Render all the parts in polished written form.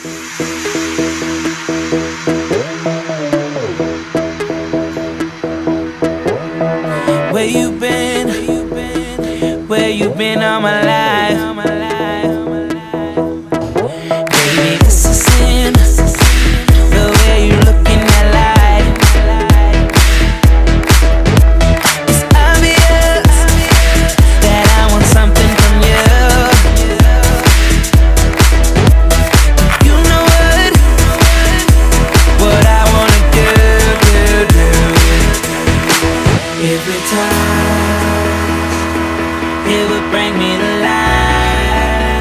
Where you been? Where you been all my life? Baby, this is sin. The way you look in that light. It's obvious that I want something from you. You know what I wanna do. Every time it would bring me to life.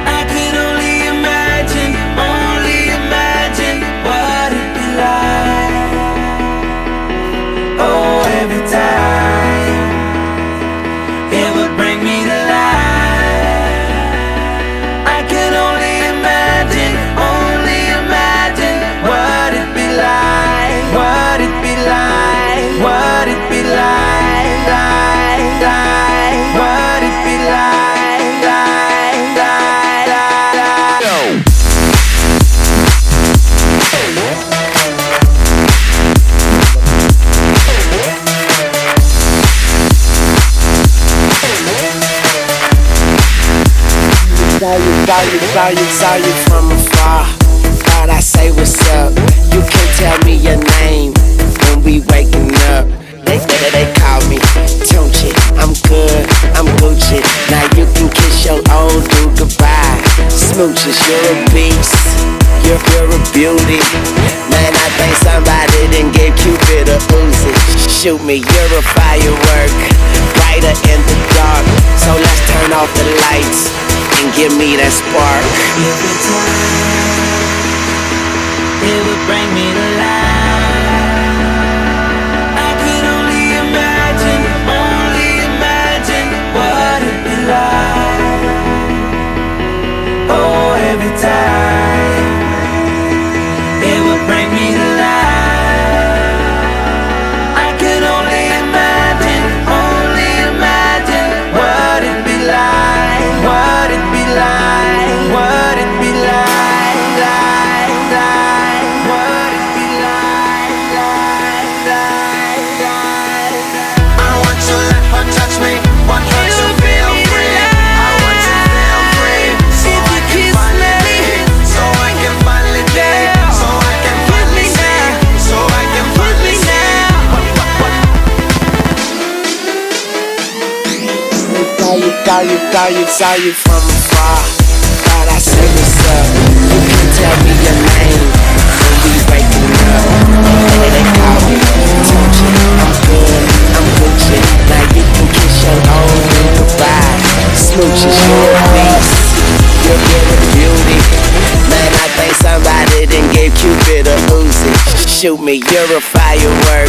I could only imagine what it'd be like. Oh, every time it would bring me to life. I could only imagine what it'd be like, what it'd be like, what it'd be like, what it'd be like, Saw you from afar. Thought I say what's up. You can't tell me your name when we waking up. They call me Tunchi. I'm good, I'm Gucci. Now you can kiss your old dude goodbye. Smooches, you're a beast. You're a beauty. Man, I think somebody done gave Cupid a Uzi. Shoot me, you're a firework, brighter in the dark. So let's turn off the lights and give me that spark. every time it would bring me to life. I could only imagine what it'd be like. Oh, every time it would bring me to life. I could only imagine what it'd be like, what it'd be like, what it'd be like, what it'd be like. I want to let her touch me, want her to feel free. I want to feel free, so I can finally be, so I can finally be, so I can finally see, so I can finally see. Saw you from afar. Thought I say what's up. You can't tell me your name when we waking up. They call me Tunchi. I'm good, I'm Gucci. Now you can kiss your old dude goodbye. Smooches, you're a beast. You're a beauty. Man, I think somebody done gave Cupid a Uzi. Shoot me, you're a firework,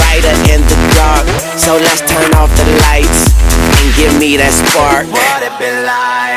brighter in the dark. So let's turn off the lights and give me that spark. What it be like?